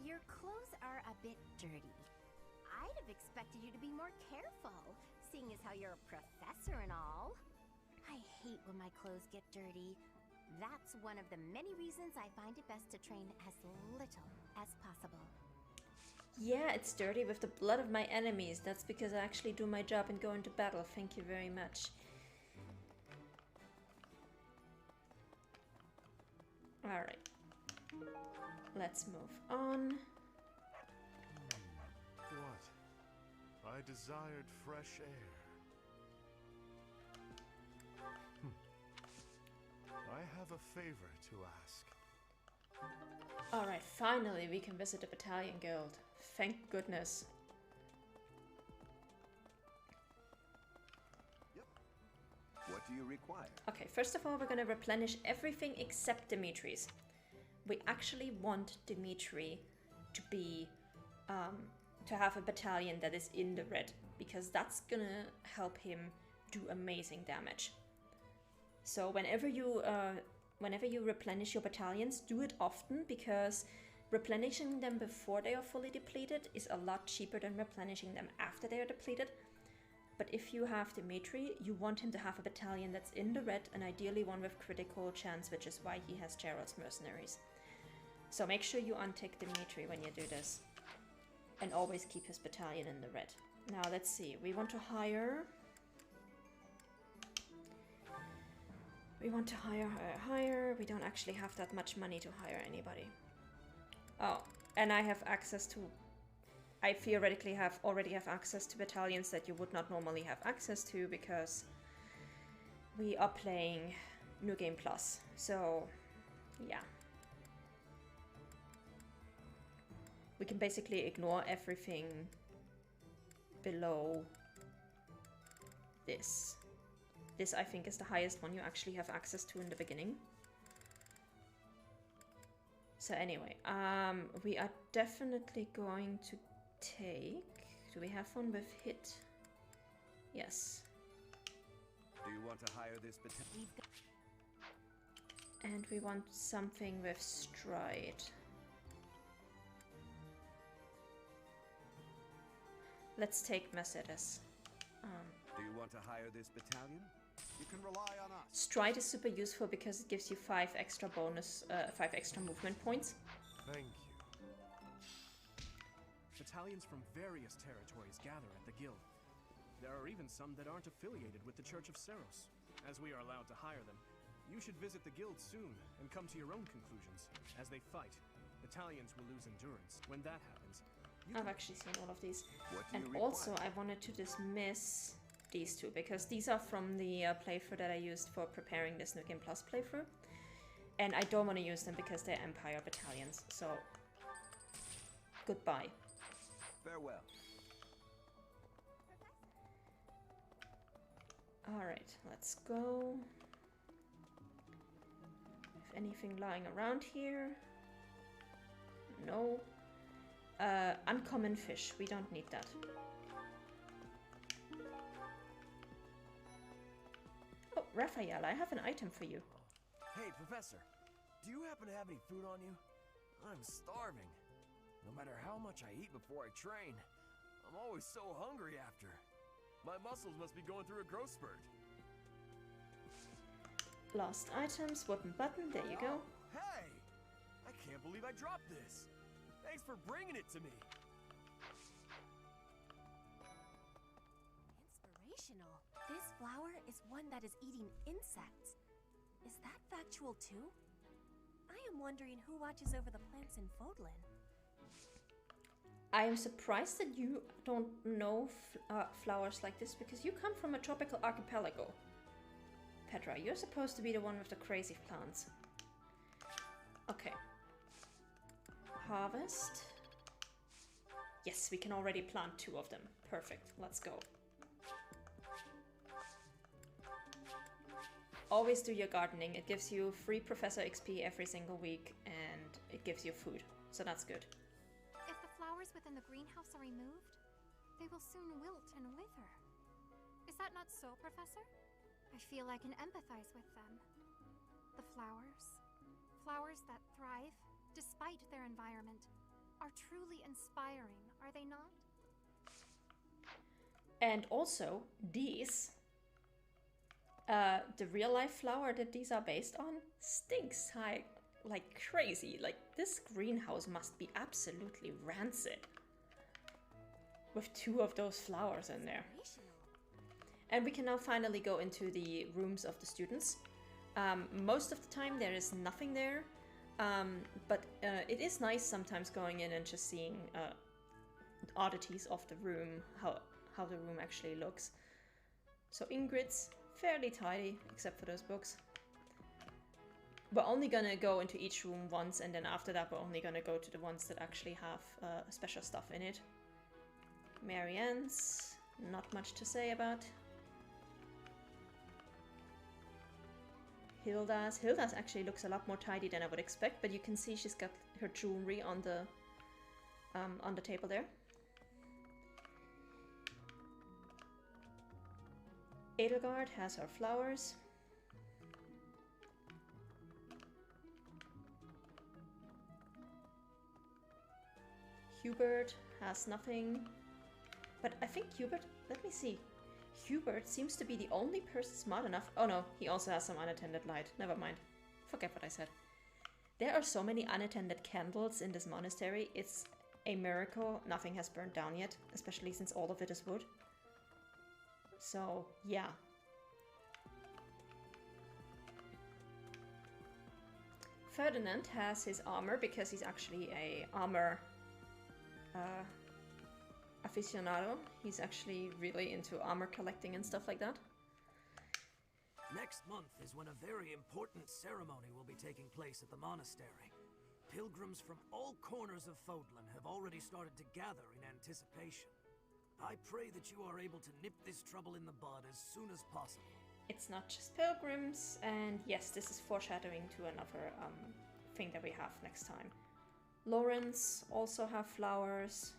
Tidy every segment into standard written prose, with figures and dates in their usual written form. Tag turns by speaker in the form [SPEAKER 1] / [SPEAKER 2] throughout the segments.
[SPEAKER 1] your clothes are a bit dirty. I'd have expected you to be more careful, seeing as how you're a professor and all. I hate when my clothes get dirty. That's one of the many reasons I find it best to train as little as possible.
[SPEAKER 2] Yeah, it's dirty with the blood of my enemies. That's because I actually do my job and go into battle. Thank you very much. Alright. Let's move on.
[SPEAKER 3] What? I desired fresh air. I have a favor to ask.
[SPEAKER 2] Alright, finally we can visit the battalion guild. Thank goodness.
[SPEAKER 4] Yep. What do you require?
[SPEAKER 2] Okay, first of all, we're gonna replenish everything except Dimitri's. We actually want Dimitri to be, to have a battalion that is in the red, because that's gonna help him do amazing damage. So whenever you replenish your battalions, do it often, because replenishing them before they are fully depleted is a lot cheaper than replenishing them after they are depleted. But if you have Dimitri, you want him to have a battalion that's in the red, and ideally one with critical chance, which is why he has Gerald's mercenaries. So make sure you untick Dimitri when you do this. And always keep his battalion in the red. Now let's see, we want to hire... We want to hire. We don't actually have that much money to hire anybody. Oh, and I have access to... I theoretically already have access to battalions that you would not normally have access to, because we are playing New Game Plus. So, yeah. We can basically ignore everything below this. This, I think, is the highest one you actually have access to in the beginning. So anyway, we are definitely going to take... Do we have one with hit? Yes.
[SPEAKER 4] Do you want to hire this battalion?
[SPEAKER 2] And we want something with stride. Let's take Mercedes.
[SPEAKER 4] Do you want to hire this battalion? You can rely on us.
[SPEAKER 2] Stride is super useful because it gives you 5 extra movement points.
[SPEAKER 3] Thank you.
[SPEAKER 5] Battalions from various territories gather at the guild. There are even some that aren't affiliated with the Church of Seros. As we are allowed to hire them, you should visit the guild soon and come to your own conclusions. As they fight, battalions will lose endurance. When that happens,
[SPEAKER 2] I've actually seen all of these.
[SPEAKER 4] What do you
[SPEAKER 2] And
[SPEAKER 4] require?
[SPEAKER 2] also I wanted to dismiss these two, because these are from the playthrough that I used for preparing this New Game Plus playthrough. And I don't want to use them because they're Empire battalions, so goodbye.
[SPEAKER 4] Farewell.
[SPEAKER 2] Alright, let's go. If anything lying around here? No. Uncommon fish, we don't need that. Oh, Raphael, I have an item for you.
[SPEAKER 6] Hey, Professor, do you happen to have any food on you? I'm starving. No matter how much I eat before I train, I'm always so hungry after. My muscles must be going through a growth spurt.
[SPEAKER 2] Lost items, wooden button, there you go.
[SPEAKER 6] Hey! I can't believe I dropped this. Thanks for bringing it to me.
[SPEAKER 1] Inspirational. This flower is one that is eating insects. Is that factual too? I am wondering who watches over the plants in Fodlan.
[SPEAKER 2] I am surprised that you don't know flowers like this, because you come from a tropical archipelago. Petra, you're supposed to be the one with the crazy plants. Okay. Harvest. Yes, we can already plant 2 of them. Perfect. Let's go. Always do your gardening. It gives you free Professor XP every single week, and it gives you food. So that's good.
[SPEAKER 7] If the flowers within the greenhouse are removed, they will soon wilt and wither. Is that not so, Professor? I feel I can empathize with them. The flowers. Flowers that thrive despite their environment. are truly inspiring, are they not?
[SPEAKER 2] And also, these, the real life flower that these are based on, stinks like crazy. Like, this greenhouse must be absolutely rancid with 2 of those flowers in there. And we can now finally go into the rooms of the students. Most of the time there is nothing there, but it is nice sometimes going in and just seeing oddities of the room, how the room actually looks. So Ingrid's fairly tidy, except for those books. We're only gonna go into each room once, and then after that we're only gonna go to the ones that actually have special stuff in it. Marianne's, not much to say about. Hilda's actually looks a lot more tidy than I would expect, but you can see she's got her jewelry on the table there. Edelgard has her flowers. Hubert has nothing. But I think Hubert, let me see. Hubert seems to be the only person smart enough. Oh no, he also has some unattended light. Never mind. Forget what I said. There are so many unattended candles in this monastery. It's a miracle nothing has burned down yet, especially since all of it is wood. So, yeah. Ferdinand has his armor because he's actually a armor aficionado. He's actually really into armor collecting and stuff like that.
[SPEAKER 8] Next month is when a very important ceremony will be taking place at the monastery. Pilgrims from all corners of Fodlan have already started to gather in anticipation. I pray that you are able to nip this trouble in the bud as soon as possible.
[SPEAKER 2] It's not just pilgrims, and yes, this is foreshadowing to another thing that we have next time. Lawrence also have flowers.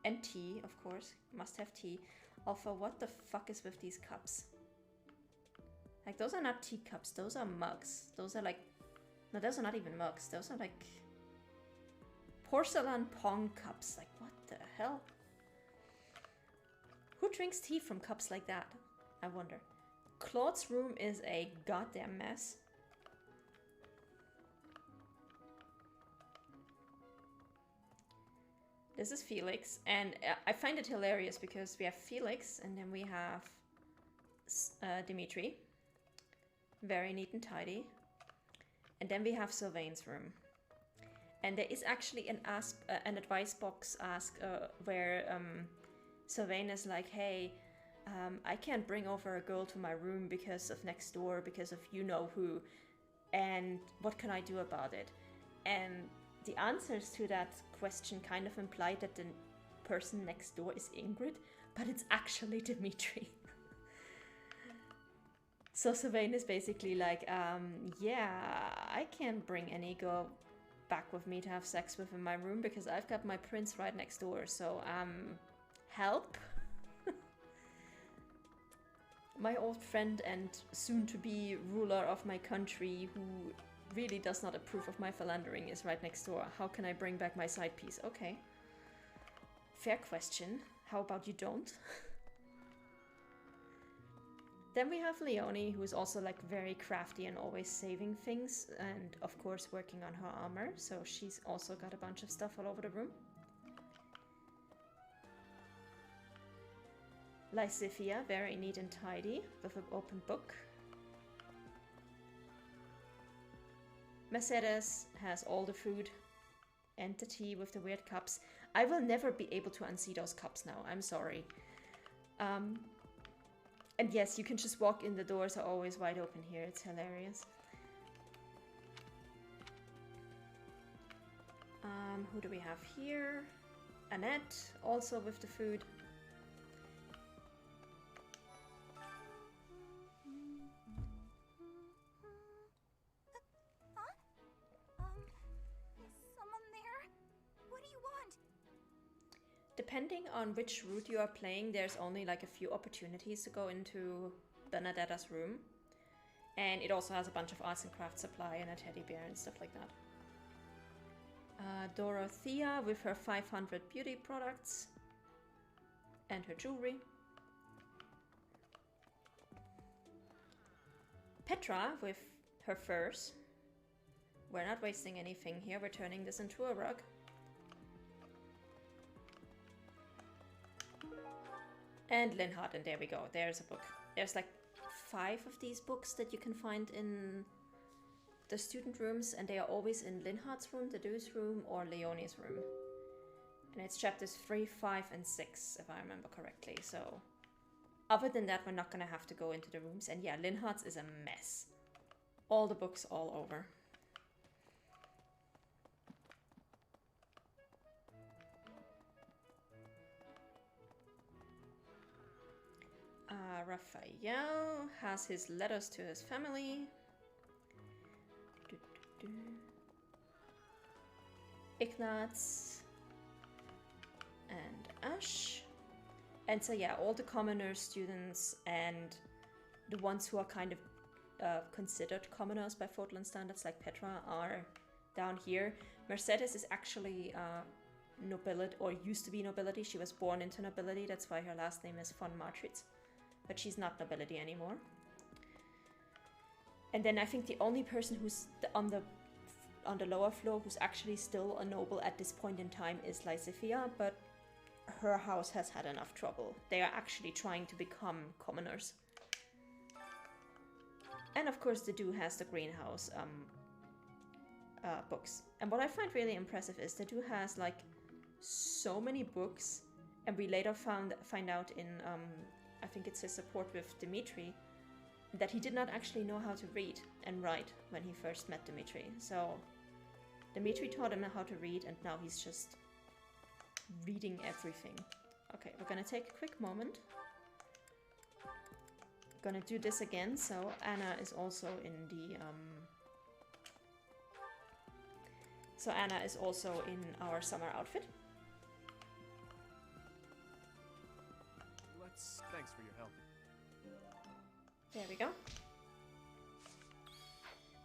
[SPEAKER 2] And tea, of course. Must have tea. Alpha, what the fuck is with these cups? Like, those are not teacups. Those are mugs. Those are like... No, those are not even mugs. Those are like... porcelain pong cups. Like, what the hell? Who drinks tea from cups like that? I wonder. Claude's room is a goddamn mess. This is Felix, and I find it hilarious because we have Felix, and then we have Dimitri. Very neat and tidy. And then we have Sylvain's room. And there is actually an advice box where Sylvain is like, hey, I can't bring over a girl to my room because of next door, because of you-know-who, and what can I do about it? And the answers to that question kind of imply that the person next door is Ingrid, but it's actually Dimitri. So Sylvain is basically like, yeah, I can't bring any girl back with me to have sex with in my room because I've got my prince right next door, so, help? My old friend and soon-to-be ruler of my country, who really does not approve of my philandering, is right next door. How can I bring back my side piece? Okay. Fair question. How about you don't? Then we have Leonie, who is also like very crafty and always saving things, and of course working on her armor, so she's also got a bunch of stuff all over the room. Lysithia, very neat and tidy, with an open book. Mercedes has all the food and the tea with the weird cups. I will never be able to unsee those cups now, I'm sorry. And yes, you can just walk in, the doors are always wide open here, it's hilarious. Who do we have here? Annette, also with the food. Depending on which route you are playing, there's only like a few opportunities to go into Benedetta's room. And it also has a bunch of arts and crafts supply and a teddy bear and stuff like that. Dorothea with her 500 beauty products and her jewelry. Petra with her furs. We're not wasting anything here, we're turning this into a rug. And Linhardt, and there we go, there's a book. There's like 5 of these books that you can find in the student rooms, and they are always in Linhardt's room, the Deuce room, or Leonie's room. And it's chapters 3, 5, and 6, if I remember correctly, so... Other than that, we're not gonna have to go into the rooms, and yeah, Linhardt's is a mess. All the books all over. Raphael has his letters to his family. Ignaz and Ash. And so yeah, all the commoners, students, and the ones who are kind of considered commoners by Fodlan standards, like Petra, are down here. Mercedes is actually nobility, or used to be nobility. She was born into nobility, that's why her last name is von Martritz. But she's not nobility anymore. And then I think the only person who's on the lower floor who's actually still a noble at this point in time is Lysithea, but her house has had enough trouble. They are actually trying to become commoners. And of course the Do has the greenhouse books. And what I find really impressive is the Do has like so many books, and we later find out in I think it's his support with Dimitri, that he did not actually know how to read and write when he first met Dimitri. So Dimitri taught him how to read, and now he's just reading everything. Okay, we're gonna take a quick moment. Gonna do this again, so Anna is also in the so Anna is also in our summer outfit.
[SPEAKER 5] Thanks for your help.
[SPEAKER 2] There we go.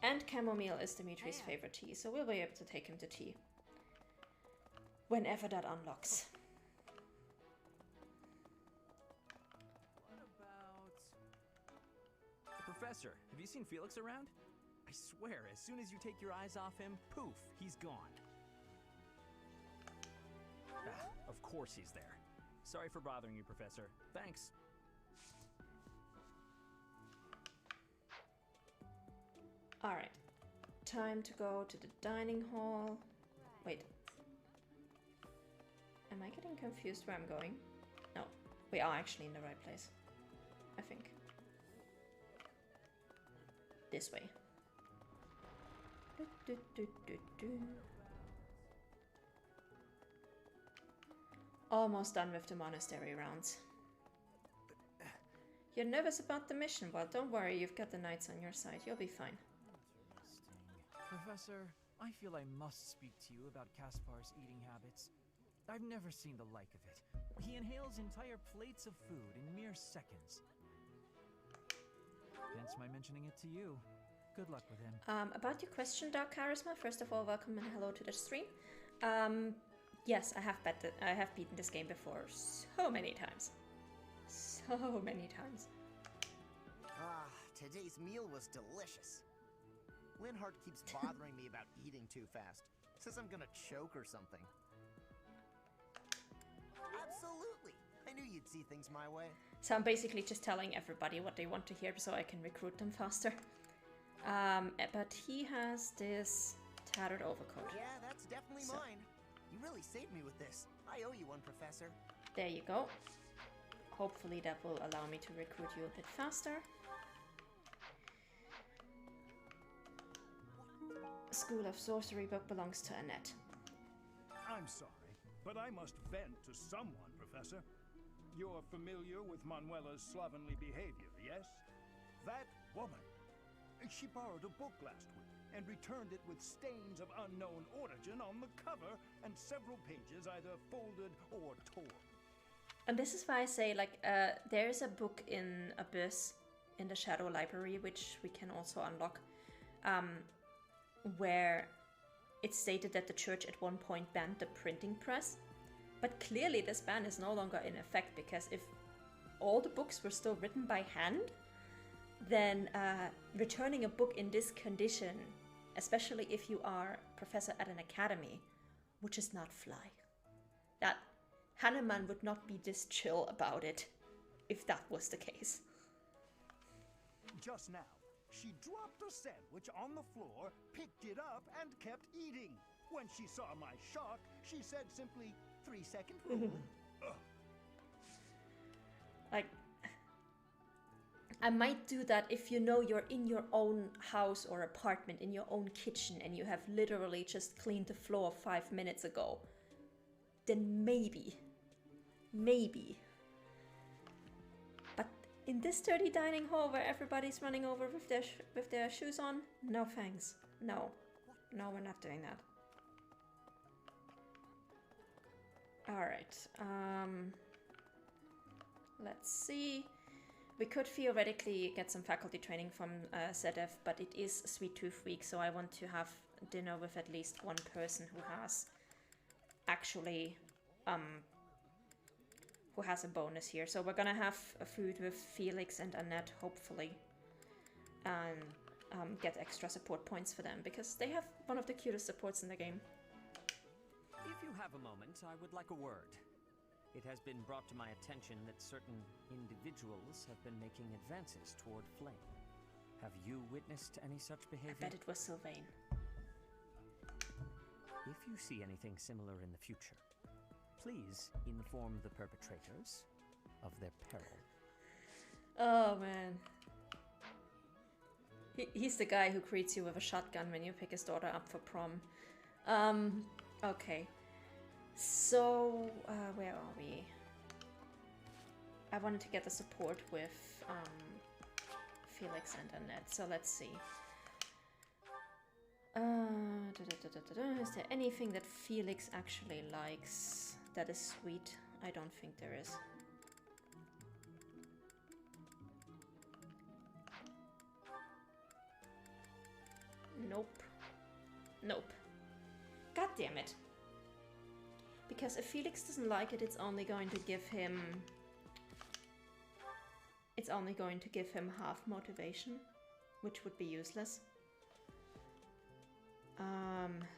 [SPEAKER 2] And chamomile is Dimitri's favorite tea, so we'll be able to take him to tea whenever that unlocks.
[SPEAKER 9] What about... Professor, have you seen Felix around? I swear, as soon as you take your eyes off him, poof, he's gone. Ah, of course he's there. Sorry for bothering you, Professor. Thanks.
[SPEAKER 2] Alright. Time to go to the dining hall. Wait. Am I getting confused where I'm going? No. We are actually in the right place. I think. This way. Almost done with the monastery rounds. You're nervous about the mission? Well, don't worry, you've got the knights on your side. You'll be fine.
[SPEAKER 10] Professor, I feel I must speak to you about Kaspar's eating habits. I've never seen the like of it. He inhales entire plates of food in mere seconds. Hence my mentioning it to you. Good luck with him.
[SPEAKER 2] About your question, Dark Charisma, first of all, welcome and hello to the stream. Yes, I have beaten this game before so many times. So many times.
[SPEAKER 11] Ah, today's meal was delicious. Linhardt keeps bothering me about eating too fast. Says I'm gonna choke or something. Absolutely! I knew you'd see things my way.
[SPEAKER 2] So I'm basically just telling everybody what they want to hear so I can recruit them faster. But he has this tattered overcoat.
[SPEAKER 11] Yeah, that's definitely mine. You really saved me with this. I owe you one, Professor.
[SPEAKER 2] There you go. Hopefully that will allow me to recruit you a bit faster. School of Sorcery book belongs to Annette.
[SPEAKER 12] I'm sorry, but I must vent to someone, Professor. You're familiar with Manuela's slovenly behavior, yes? That woman. She borrowed a book last week and returned it with stains of unknown origin on the cover and several pages either folded or torn.
[SPEAKER 2] And this is why I say, like, there's a book in Abyss in the Shadow Library, which we can also unlock, where It's stated that the church at one point banned the printing press, but clearly this ban is no longer in effect, because if all the books were still written by hand, then returning a book in this condition, especially if you are professor at an academy, would just not fly. That Hanneman would not be this chill about it if that was the case.
[SPEAKER 12] Just now, she dropped a sandwich on the floor, picked it up, and kept eating. When she saw my shock, she said simply, 3-second rule.
[SPEAKER 2] Like, I might do that if you know you're in your own house or apartment, in your own kitchen, and you have literally just cleaned the floor 5 minutes ago. Then maybe. But in this dirty dining hall where everybody's running over with their shoes on, no thanks. No, we're not doing that. Alright, let's see. We could theoretically get some faculty training from ZF, but it is Sweet Tooth Week, so I want to have dinner with at least one person who has actually, who has a bonus here. So we're gonna have a food with Felix and Annette, hopefully, and get extra support points for them, because they have one of the cutest supports in the game.
[SPEAKER 13] If you have a moment, I would like a word. It has been brought to my attention that certain individuals have been making advances toward Flame. Have you witnessed any such behavior?
[SPEAKER 2] I bet it was Sylvain.
[SPEAKER 13] If you see anything similar in the future, please inform the perpetrators of their peril.
[SPEAKER 2] Oh man. He's the guy who greets you with a shotgun when you pick his daughter up for prom. Okay. So, where are we? I wanted to get the support with Felix and Annette, so let's see. Is there anything that Felix actually likes that is sweet? I don't think there is. Nope. Nope. God damn it. Because if Felix doesn't like it, it's only going to give him... It's only going to give him half motivation, which would be useless.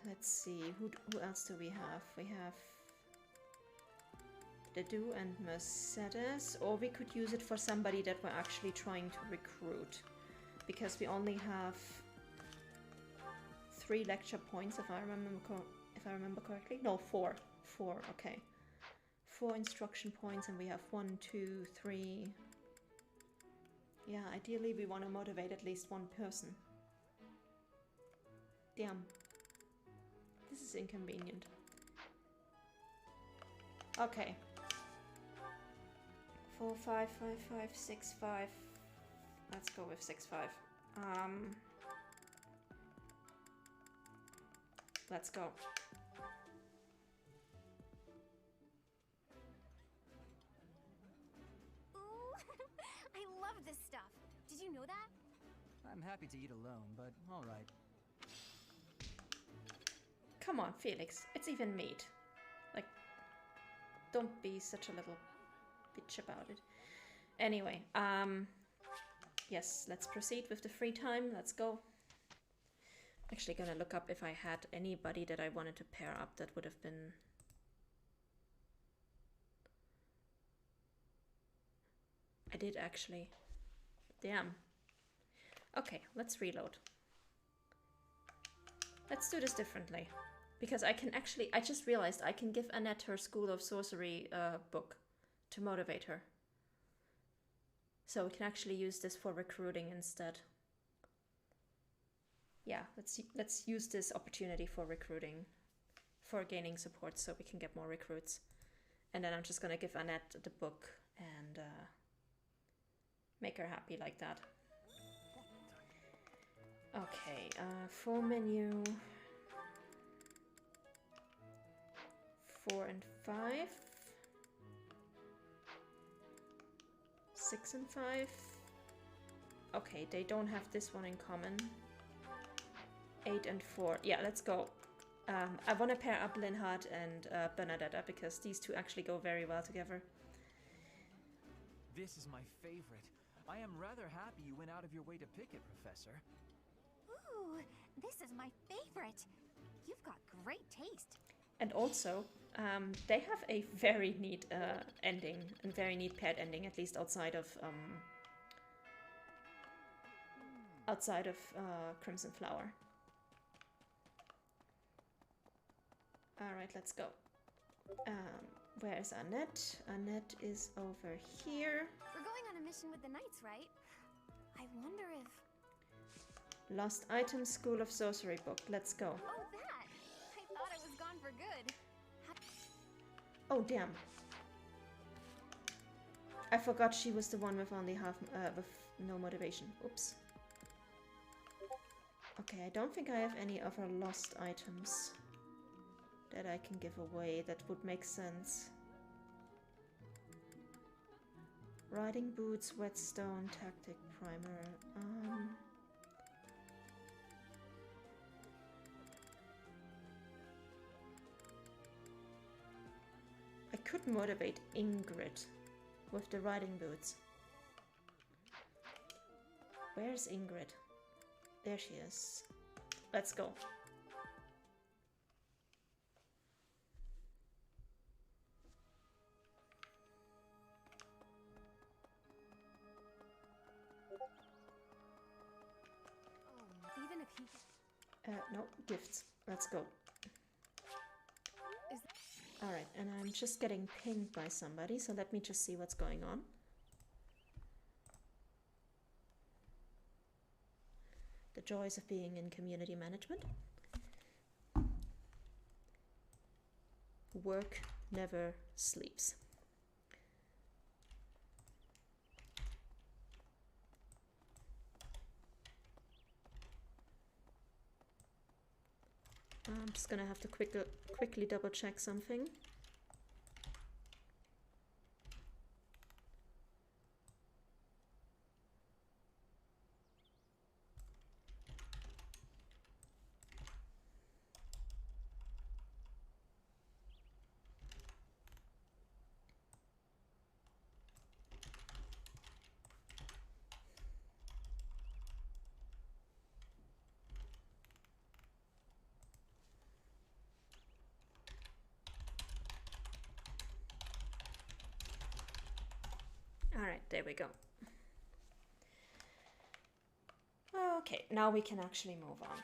[SPEAKER 2] Let's see, who else do we have? We have Dedu and Mercedes, or we could use it for somebody that we're actually trying to recruit, because we only have 3 lecture points, if I remember correctly. No, 4. 4, okay. 4 instruction points, and we have 1, 2, 3. Yeah, ideally we want to motivate at least one person. Damn. This is inconvenient. Okay. 4, 5, 5, 5, 6, 5. Let's go with 6, 5. Let's go.
[SPEAKER 1] I love this stuff. Did you know that?
[SPEAKER 10] I'm happy to eat alone, but alright.
[SPEAKER 2] Come on, Felix. It's even meat. Like, don't be such a little bitch about it. Anyway, yes, let's proceed with the free time. Let's go. Actually gonna look up if I had anybody that I wanted to pair up that would have been... I did actually. Damn. Okay, let's reload. Let's do this differently. Because I can actually, I just realized I can give Annette her School of Sorcery book to motivate her. So we can actually use this for recruiting instead. Yeah, let's use this opportunity for recruiting, for gaining support so we can get more recruits. And then I'm just gonna give Annette the book and make her happy like that. Okay, full menu. 4 and 5. 6 and 5. Okay, they don't have this one in common. 8 and 4. Yeah, let's go. I want to pair up Linhardt and Bernadetta because these two actually go very well together.
[SPEAKER 10] This is my favorite. I am rather happy you went out of your way to pick it, Professor.
[SPEAKER 1] Ooh, this is my favorite. You've got great taste.
[SPEAKER 2] And also, they have a very neat ending, and very neat paired ending, at least outside of Crimson Flower. Alright, let's go. Where's Annette? Annette is over here.
[SPEAKER 1] We're going on a mission with the Knights, right? I wonder if...
[SPEAKER 2] Lost Item, School of Sorcery book. Let's go.
[SPEAKER 1] Oh, that! I thought it was gone for good.
[SPEAKER 2] Oh, damn. I forgot she was the one with only with no motivation. Oops. Okay, I don't think I have any other lost items that I can give away. That would make sense. Riding boots, whetstone, tactic primer. I could motivate Ingrid with the riding boots. Where's Ingrid? There she is. Let's go.
[SPEAKER 1] Even if he...
[SPEAKER 2] No, gifts. Let's go. Alright, and I'm just getting pinged by somebody, so let me just see what's going on. The joys of being in community management. Work never sleeps. I'm just gonna have to quickly double check something. Alright, there we go. Okay, now we can actually move on.